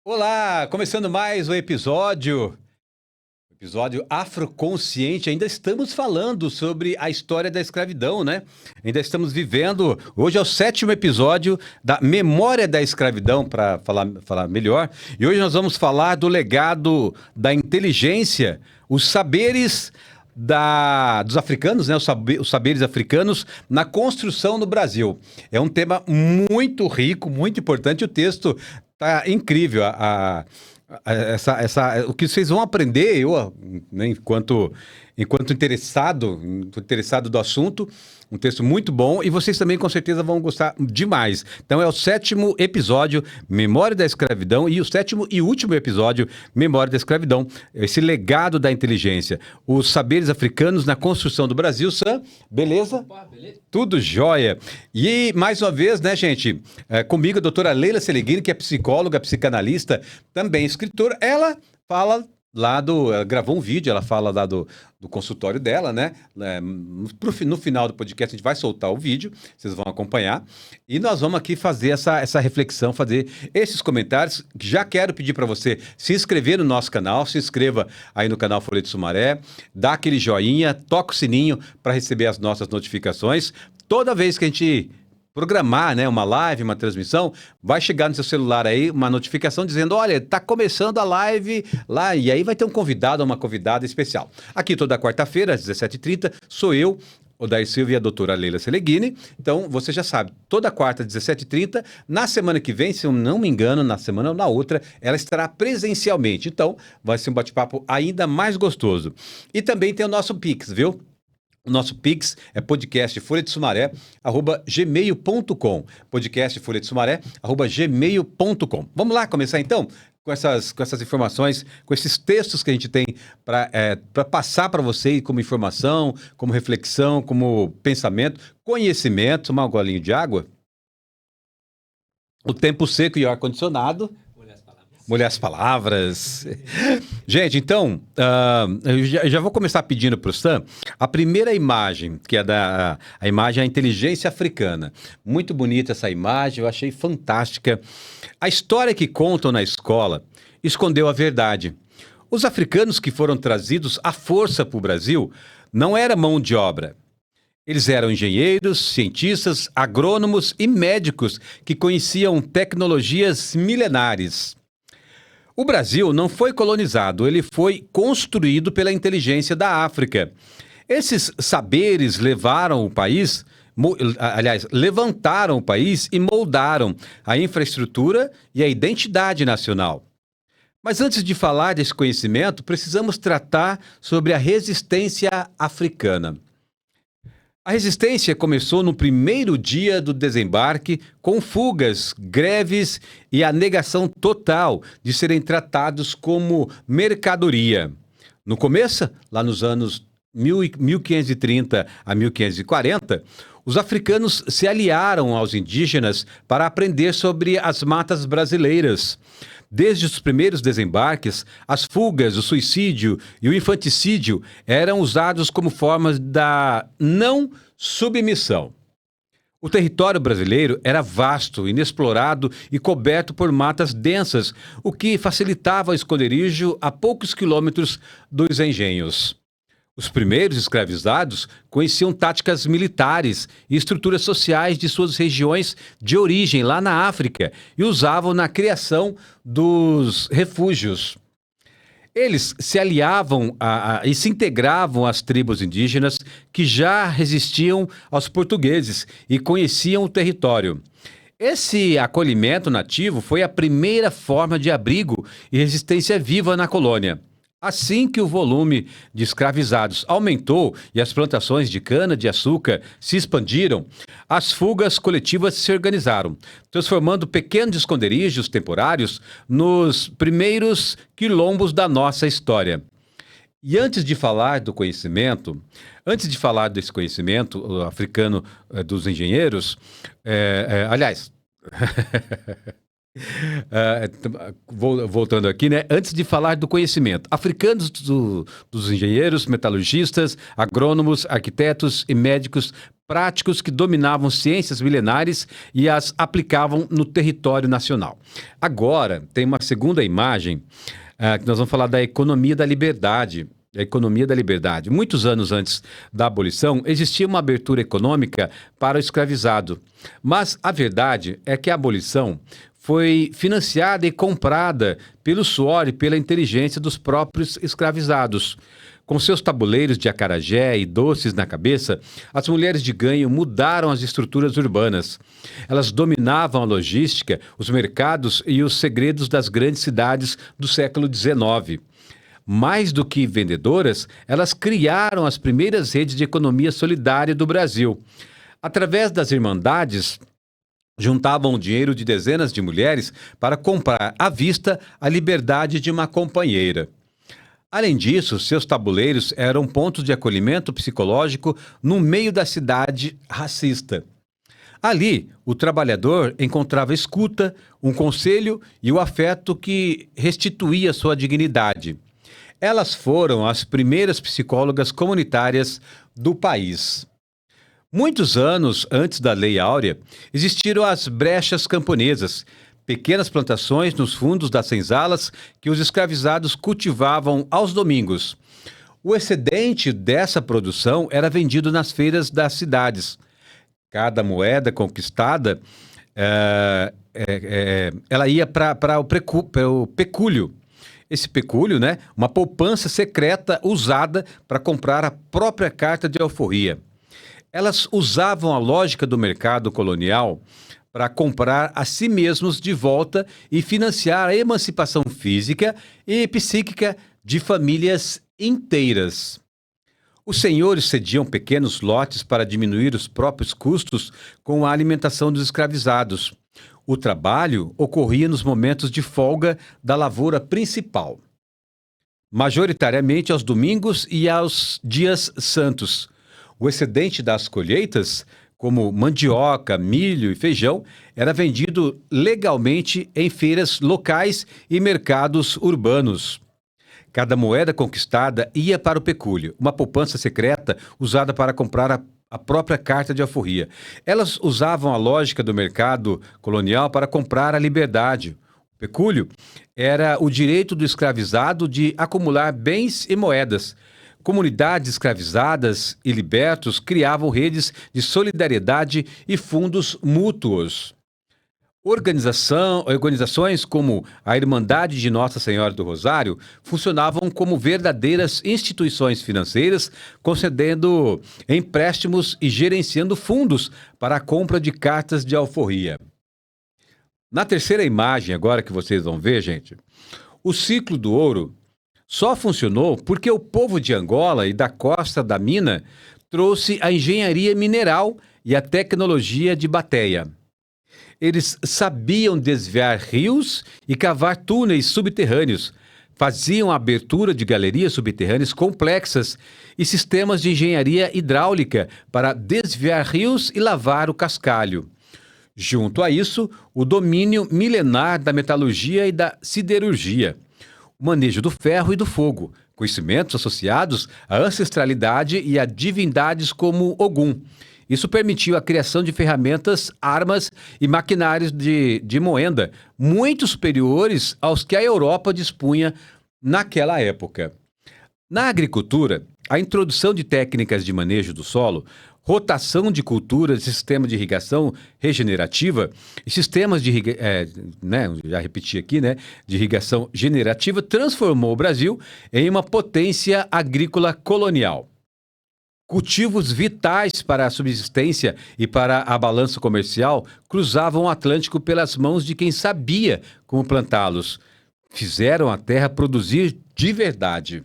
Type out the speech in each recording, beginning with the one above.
Olá, começando mais um episódio Afroconsciente. Ainda estamos falando sobre a história da escravidão, né? Ainda estamos vivendo. Hoje é o 7º episódio da Memória da Escravidão, para falar melhor. E hoje nós vamos falar do legado da inteligência, os saberes dos africanos, né? Os saberes africanos na construção do Brasil. É um tema muito rico, muito importante. O texto tá incrível. O que vocês vão aprender, né, enquanto interessado do assunto, um texto muito bom, e vocês também com certeza vão gostar demais. Então é o 7º episódio, Memória da Escravidão, e o 7º e último episódio, Memória da Escravidão, esse legado da inteligência, os saberes africanos na construção do Brasil. Sam, beleza? Opa, beleza? Tudo jóia. E mais uma vez, né, gente, comigo a doutora Leila Seleghini, que é psicóloga, psicanalista, também escritora. Ela fala ela gravou um vídeo, ela fala lá do consultório dela, né? No final do podcast a gente vai soltar o vídeo, vocês vão acompanhar. E nós vamos aqui fazer essa reflexão, fazer esses comentários. Já quero pedir para você se inscrever no nosso canal, se inscreva aí no canal Folha de Sumaré, dá aquele joinha, toca o sininho para receber as nossas notificações. Toda vez que a gente programar, né, uma live, uma transmissão, vai chegar no seu celular aí uma notificação dizendo, olha, tá começando a live lá, e aí vai ter um convidado ou uma convidada especial. Aqui toda quarta-feira, às 17h30, sou eu, Odair Silva, e a doutora Leila Seleghini. Então, você já sabe, toda quarta, às 17h30, na semana que vem, se eu não me engano, na semana ou na outra, ela estará presencialmente. Então, vai ser um bate-papo ainda mais gostoso. E também tem o nosso Pix, viu? O nosso Pix é podcastfolhadesumaré@gmail.com. podcastfolhadesumaré@gmail.com. Vamos lá começar então com essas informações, com esses textos que a gente tem para passar para vocês como informação, como reflexão, como pensamento, conhecimento. Tomar um golinho de água. O tempo seco e o ar-condicionado. Molhar as palavras. Gente, então, eu já vou começar pedindo para o Sam a primeira imagem, que é a imagem da inteligência africana. Muito bonita essa imagem, eu achei fantástica. A história que contam na escola escondeu a verdade. Os africanos que foram trazidos à força para o Brasil não era mão de obra. Eles eram engenheiros, cientistas, agrônomos e médicos que conheciam tecnologias milenares. O Brasil não foi colonizado, ele foi construído pela inteligência da África. Esses saberes levantaram o país e moldaram a infraestrutura e a identidade nacional. Mas antes de falar desse conhecimento, precisamos tratar sobre a resistência africana. A resistência começou no primeiro dia do desembarque, com fugas, greves e a negação total de serem tratados como mercadoria. No começo, lá nos anos 1530 a 1540, os africanos se aliaram aos indígenas para aprender sobre as matas brasileiras. Desde os primeiros desembarques, as fugas, o suicídio e o infanticídio eram usados como formas da não submissão. O território brasileiro era vasto, inexplorado e coberto por matas densas, o que facilitava o esconderijo a poucos quilômetros dos engenhos. Os primeiros escravizados conheciam táticas militares e estruturas sociais de suas regiões de origem lá na África e usavam na criação dos refúgios. Eles se aliavam e se integravam às tribos indígenas que já resistiam aos portugueses e conheciam o território. Esse acolhimento nativo foi a primeira forma de abrigo e resistência viva na colônia. Assim que o volume de escravizados aumentou e as plantações de cana-de-açúcar se expandiram, as fugas coletivas se organizaram, transformando pequenos esconderijos temporários nos primeiros quilombos da nossa história. E antes de falar desse conhecimento africano dos engenheiros, aliás... voltando aqui, né? Antes de falar do conhecimento, africanos dos engenheiros, metalurgistas, agrônomos, arquitetos e médicos práticos que dominavam ciências milenares e as aplicavam no território nacional. Agora, tem uma segunda imagem, que nós vamos falar da economia da liberdade. A economia da liberdade. Muitos anos antes da abolição, existia uma abertura econômica para o escravizado. Mas a verdade é que a abolição foi financiada e comprada pelo suor e pela inteligência dos próprios escravizados. Com seus tabuleiros de acarajé e doces na cabeça, as mulheres de ganho mudaram as estruturas urbanas. Elas dominavam a logística, os mercados e os segredos das grandes cidades do século XIX. Mais do que vendedoras, elas criaram as primeiras redes de economia solidária do Brasil. Através das irmandades, juntavam o dinheiro de dezenas de mulheres para comprar à vista a liberdade de uma companheira. Além disso, seus tabuleiros eram pontos de acolhimento psicológico no meio da cidade racista. Ali, o trabalhador encontrava escuta, um conselho e o afeto que restituía sua dignidade. Elas foram as primeiras psicólogas comunitárias do país. Muitos anos antes da Lei Áurea, existiram as brechas camponesas, pequenas plantações nos fundos das senzalas que os escravizados cultivavam aos domingos. O excedente dessa produção era vendido nas feiras das cidades. Cada moeda conquistada, ela ia para o pecúlio. Esse pecúlio, né, uma poupança secreta usada para comprar a própria carta de alforria. Elas usavam a lógica do mercado colonial para comprar a si mesmos de volta e financiar a emancipação física e psíquica de famílias inteiras. Os senhores cediam pequenos lotes para diminuir os próprios custos com a alimentação dos escravizados. O trabalho ocorria nos momentos de folga da lavoura principal, majoritariamente aos domingos e aos dias santos. O excedente das colheitas, como mandioca, milho e feijão, era vendido legalmente em feiras locais e mercados urbanos. Cada moeda conquistada ia para o pecúlio, uma poupança secreta usada para comprar a própria carta de alforria. Elas usavam a lógica do mercado colonial para comprar a liberdade. O pecúlio era o direito do escravizado de acumular bens e moedas. Comunidades escravizadas e libertos criavam redes de solidariedade e fundos mútuos. Organizações como a Irmandade de Nossa Senhora do Rosário funcionavam como verdadeiras instituições financeiras, concedendo empréstimos e gerenciando fundos para a compra de cartas de alforria. Na terceira imagem, agora que vocês vão ver, gente, o ciclo do ouro só funcionou porque o povo de Angola e da Costa da Mina trouxe a engenharia mineral e a tecnologia de bateia. Eles sabiam desviar rios e cavar túneis subterrâneos, faziam a abertura de galerias subterrâneas complexas e sistemas de engenharia hidráulica para desviar rios e lavar o cascalho. Junto a isso, o domínio milenar da metalurgia e da siderurgia, o manejo do ferro e do fogo, conhecimentos associados à ancestralidade e a divindades como Ogum. Isso permitiu a criação de ferramentas, armas e maquinários de moenda muito superiores aos que a Europa dispunha naquela época. Na agricultura, a introdução de técnicas de manejo do solo, rotação de culturas, sistema de irrigação regenerativa e sistemas de já repeti aqui, de irrigação generativa transformou o Brasil em uma potência agrícola colonial. Cultivos vitais para a subsistência e para a balança comercial cruzavam o Atlântico pelas mãos de quem sabia como plantá-los. Fizeram a terra produzir de verdade.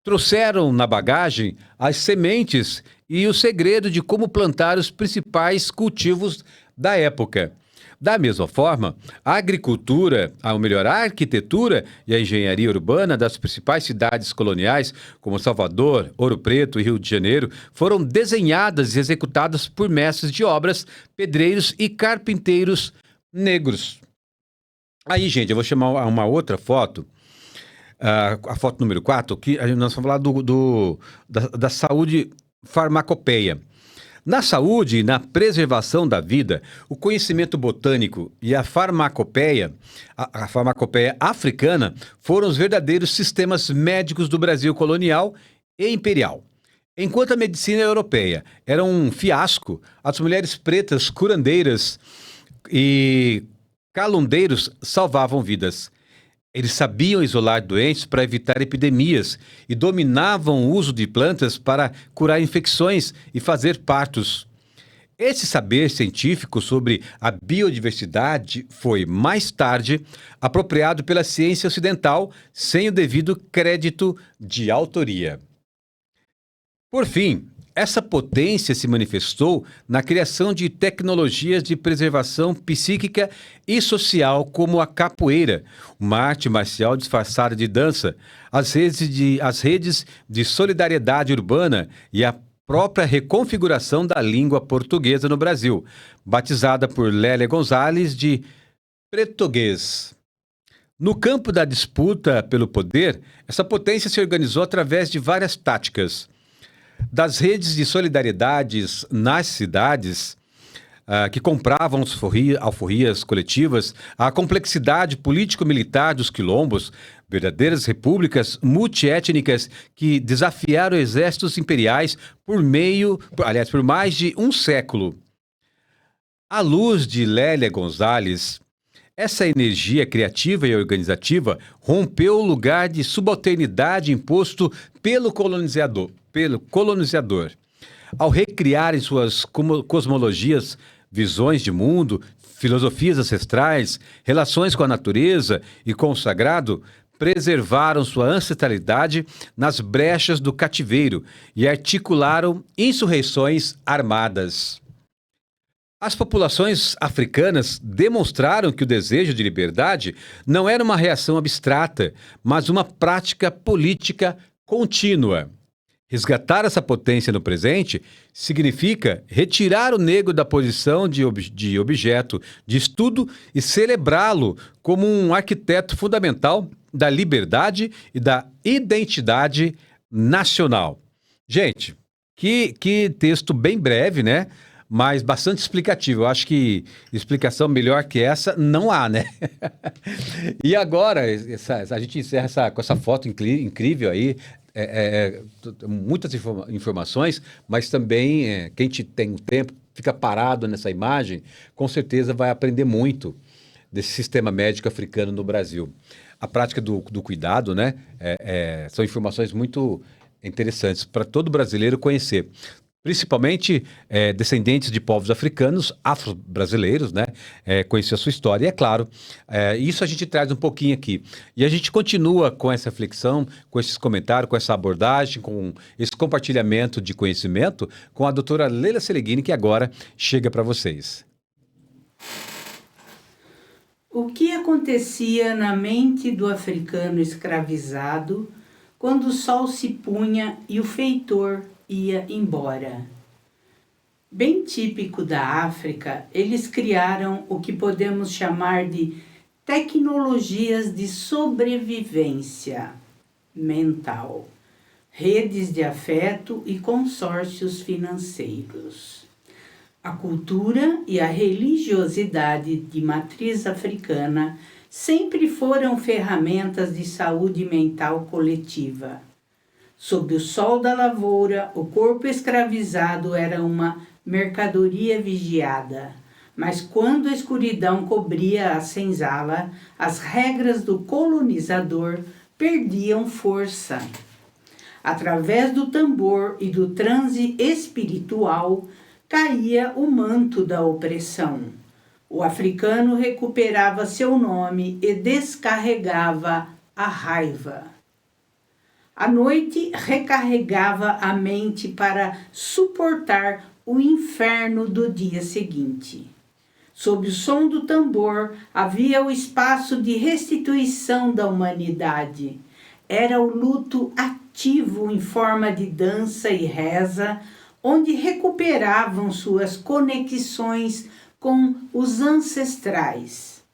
Trouxeram na bagagem as sementes e o segredo de como plantar os principais cultivos da época. Da mesma forma, a agricultura, ao melhorar a arquitetura e a engenharia urbana das principais cidades coloniais, como Salvador, Ouro Preto e Rio de Janeiro, foram desenhadas e executadas por mestres de obras, pedreiros e carpinteiros negros. Aí, gente, eu vou chamar uma outra foto, a foto número 4, que nós vamos falar da saúde farmacopeia. Na saúde e na preservação da vida, o conhecimento botânico e a farmacopeia africana foram os verdadeiros sistemas médicos do Brasil colonial e imperial. Enquanto a medicina europeia era um fiasco, as mulheres pretas curandeiras e calundeiros salvavam vidas. Eles sabiam isolar doentes para evitar epidemias e dominavam o uso de plantas para curar infecções e fazer partos. Esse saber científico sobre a biodiversidade foi, mais tarde, apropriado pela ciência ocidental sem o devido crédito de autoria. Por fim, essa potência se manifestou na criação de tecnologias de preservação psíquica e social, como a capoeira, uma arte marcial disfarçada de dança, as redes de solidariedade urbana e a própria reconfiguração da língua portuguesa no Brasil, batizada por Lélia Gonzalez de Pretoguês. No campo da disputa pelo poder, essa potência se organizou através de várias táticas. Das redes de solidariedades nas cidades, que compravam alforrias coletivas, à complexidade político-militar dos quilombos, verdadeiras repúblicas multiétnicas que desafiaram exércitos imperiais por mais de um século. À luz de Lélia Gonzalez, essa energia criativa e organizativa rompeu o lugar de subalternidade imposto pelo colonizador. Ao recriar em suas cosmologias visões de mundo, filosofias ancestrais, relações com a natureza e com o sagrado, preservaram sua ancestralidade nas brechas do cativeiro e articularam insurreições armadas. As populações africanas demonstraram que o desejo de liberdade não era uma reação abstrata, mas uma prática política contínua. Resgatar essa potência no presente significa retirar o negro da posição de objeto de estudo e celebrá-lo como um arquiteto fundamental da liberdade e da identidade nacional. Gente, que texto bem breve, né? Mas bastante explicativo. Eu acho que explicação melhor que essa não há, né? E agora, a gente encerra com essa foto incrível aí, muitas informações, mas também quem tem tempo, fica parado nessa imagem, com certeza vai aprender muito desse sistema médico africano no Brasil. A prática do cuidado, né? São informações muito interessantes para todo brasileiro conhecer. Principalmente descendentes de povos africanos, afro-brasileiros, né? Conhecer a sua história. E é claro, isso a gente traz um pouquinho aqui. E a gente continua com essa reflexão, com esses comentários, com essa abordagem, com esse compartilhamento de conhecimento com a doutora Leila Seleghini, que agora chega para vocês. O que acontecia na mente do africano escravizado quando o sol se punha e o feitor ia embora? Bem típico da África, eles criaram o que podemos chamar de tecnologias de sobrevivência mental, redes de afeto e consórcios financeiros. A cultura e a religiosidade de matriz africana sempre foram ferramentas de saúde mental coletiva. Sob o sol da lavoura, o corpo escravizado era uma mercadoria vigiada, mas quando a escuridão cobria a senzala, as regras do colonizador perdiam força. Através do tambor e do transe espiritual, caía o manto da opressão. O africano recuperava seu nome e descarregava a raiva. À noite, recarregava a mente para suportar o inferno do dia seguinte. Sob o som do tambor, havia o espaço de restituição da humanidade. Era o luto ativo em forma de dança e reza, onde recuperavam suas conexões com os ancestrais.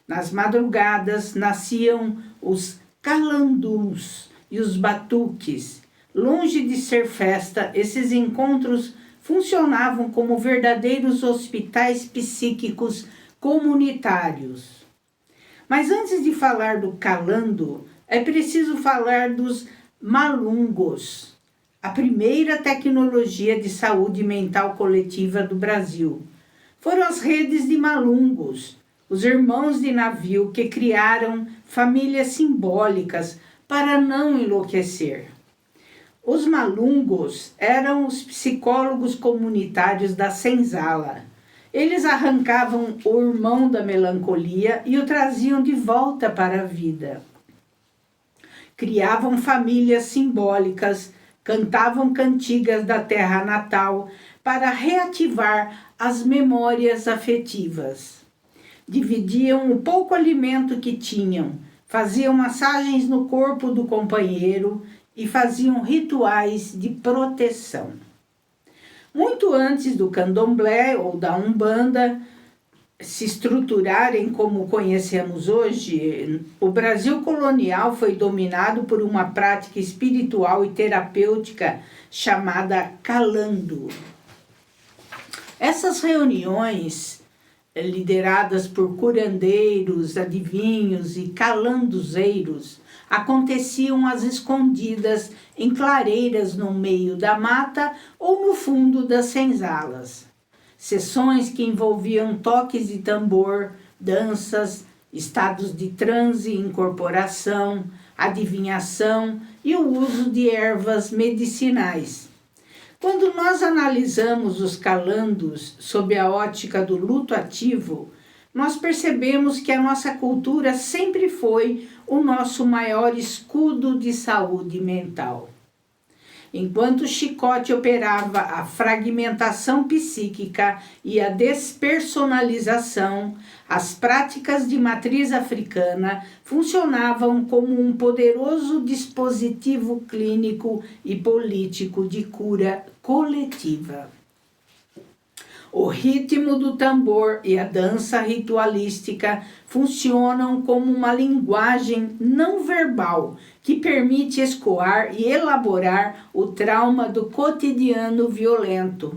Nas madrugadas nasciam os calandus e os batuques. Longe de ser festa, esses encontros funcionavam como verdadeiros hospitais psíquicos comunitários. Mas antes de falar do calando, é preciso falar dos malungos, a primeira tecnologia de saúde mental coletiva do Brasil. Foram as redes de malungos, os irmãos de navio que criaram famílias simbólicas para não enlouquecer. Os malungos eram os psicólogos comunitários da senzala. Eles arrancavam o irmão da melancolia e o traziam de volta para a vida. Criavam famílias simbólicas, cantavam cantigas da terra natal para reativar as memórias afetivas. Dividiam o pouco alimento que tinham, faziam massagens no corpo do companheiro e faziam rituais de proteção. Muito antes do candomblé ou da umbanda se estruturarem como conhecemos hoje, o Brasil colonial foi dominado por uma prática espiritual e terapêutica chamada calando. Essas reuniões, lideradas por curandeiros, adivinhos e calanduzeiros, aconteciam às escondidas em clareiras no meio da mata ou no fundo das senzalas. Sessões que envolviam toques de tambor, danças, estados de transe, incorporação, adivinhação e o uso de ervas medicinais. Quando nós analisamos os calandos sob a ótica do luto ativo, nós percebemos que a nossa cultura sempre foi o nosso maior escudo de saúde mental. Enquanto o chicote operava a fragmentação psíquica e a despersonalização, as práticas de matriz africana funcionavam como um poderoso dispositivo clínico e político de cura coletiva. O ritmo do tambor e a dança ritualística funcionam como uma linguagem não verbal que permite escoar e elaborar o trauma do cotidiano violento.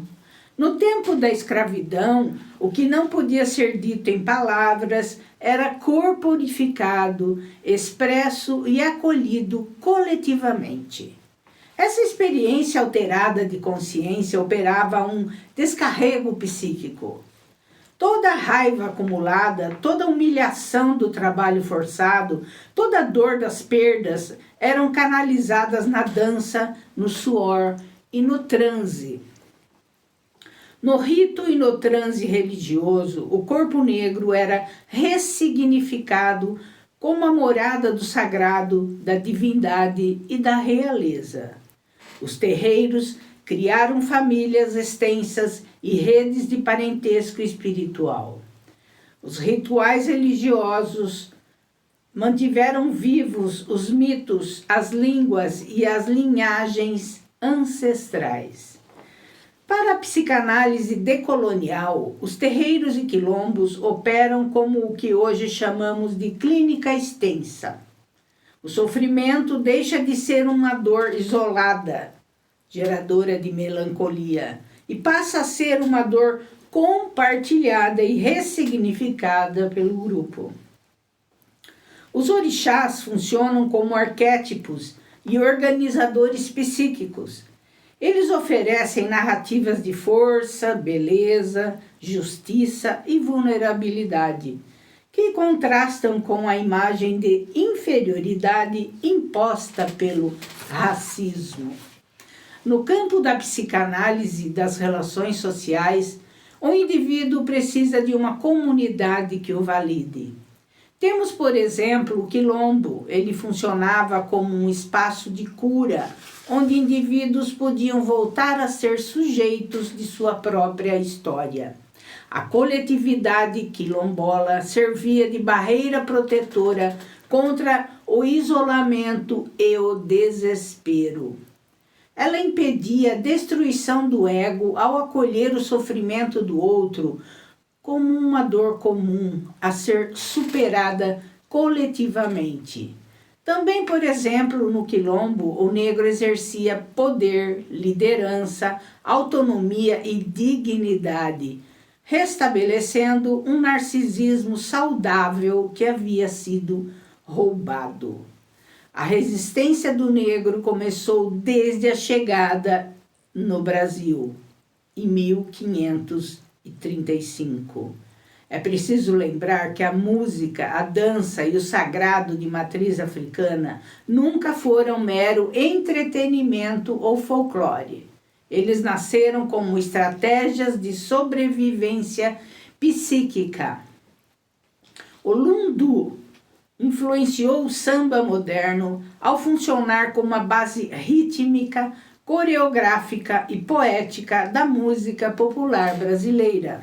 No tempo da escravidão, o que não podia ser dito em palavras era corporificado, expresso e acolhido coletivamente. Essa experiência alterada de consciência operava um descarrego psíquico. Toda a raiva acumulada, toda a humilhação do trabalho forçado, toda a dor das perdas eram canalizadas na dança, no suor e no transe. No rito e no transe religioso, o corpo negro era ressignificado como a morada do sagrado, da divindade e da realeza. Os terreiros criaram famílias extensas e redes de parentesco espiritual. Os rituais religiosos mantiveram vivos os mitos, as línguas e as linhagens ancestrais. Para a psicanálise decolonial, os terreiros e quilombos operam como o que hoje chamamos de clínica extensa. O sofrimento deixa de ser uma dor isolada, geradora de melancolia, e passa a ser uma dor compartilhada e ressignificada pelo grupo. Os orixás funcionam como arquétipos e organizadores psíquicos. Eles oferecem narrativas de força, beleza, justiça e vulnerabilidade, que contrastam com a imagem de inferioridade imposta pelo racismo. No campo da psicanálise das relações sociais, o indivíduo precisa de uma comunidade que o valide. Temos, por exemplo, o quilombo. Ele funcionava como um espaço de cura, onde indivíduos podiam voltar a ser sujeitos de sua própria história. A coletividade quilombola servia de barreira protetora contra o isolamento e o desespero. Ela impedia a destruição do ego ao acolher o sofrimento do outro como uma dor comum a ser superada coletivamente. Também, por exemplo, no Quilombo, o negro exercia poder, liderança, autonomia e dignidade, restabelecendo um narcisismo saudável que havia sido roubado. A resistência do negro começou desde a chegada no Brasil, em 1535. É preciso lembrar que a música, a dança e o sagrado de matriz africana nunca foram mero entretenimento ou folclore. Eles nasceram como estratégias de sobrevivência psíquica. O lundu influenciou o samba moderno ao funcionar como a base rítmica, coreográfica e poética da música popular brasileira.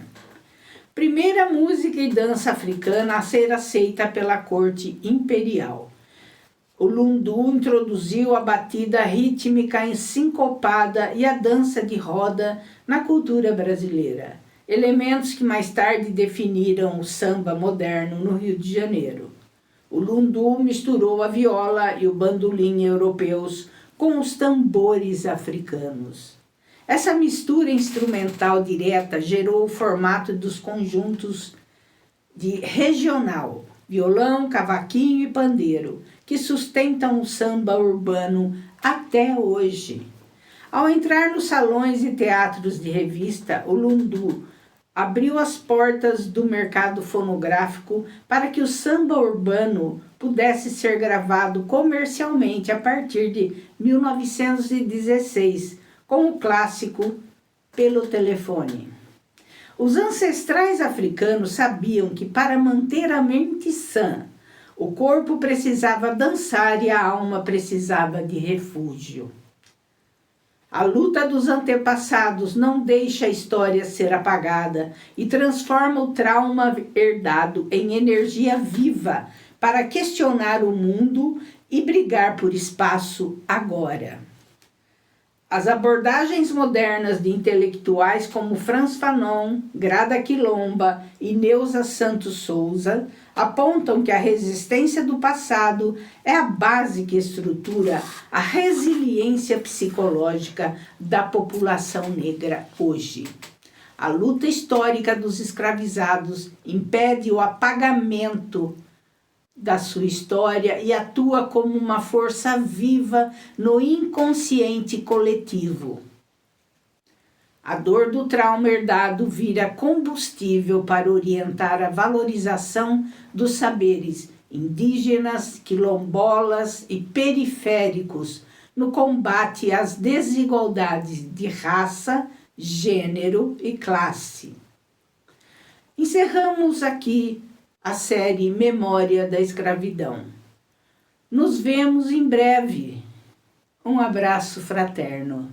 Primeira música e dança africana a ser aceita pela corte imperial. O lundu introduziu a batida rítmica sincopada e a dança de roda na cultura brasileira, elementos que mais tarde definiram o samba moderno no Rio de Janeiro. O lundu misturou a viola e o bandolim europeus com os tambores africanos. Essa mistura instrumental direta gerou o formato dos conjuntos de regional, violão, cavaquinho e pandeiro, que sustentam o samba urbano até hoje. Ao entrar nos salões e teatros de revista, o lundu abriu as portas do mercado fonográfico para que o samba urbano pudesse ser gravado comercialmente a partir de 1916, com o clássico Pelo Telefone. Os ancestrais africanos sabiam que para manter a mente sã, o corpo precisava dançar e a alma precisava de refúgio. A luta dos antepassados não deixa a história ser apagada e transforma o trauma herdado em energia viva para questionar o mundo e brigar por espaço agora. As abordagens modernas de intelectuais como Frantz Fanon, Grada Quilomba e Neuza Santos Souza apontam que a resistência do passado é a base que estrutura a resiliência psicológica da população negra hoje. A luta histórica dos escravizados impede o apagamento da sua história e atua como uma força viva no inconsciente coletivo. A dor do trauma herdado vira combustível para orientar a valorização dos saberes indígenas, quilombolas e periféricos no combate às desigualdades de raça, gênero e classe. Encerramos aqui a série Memória da Escravidão. Nos vemos em breve. Um abraço fraterno.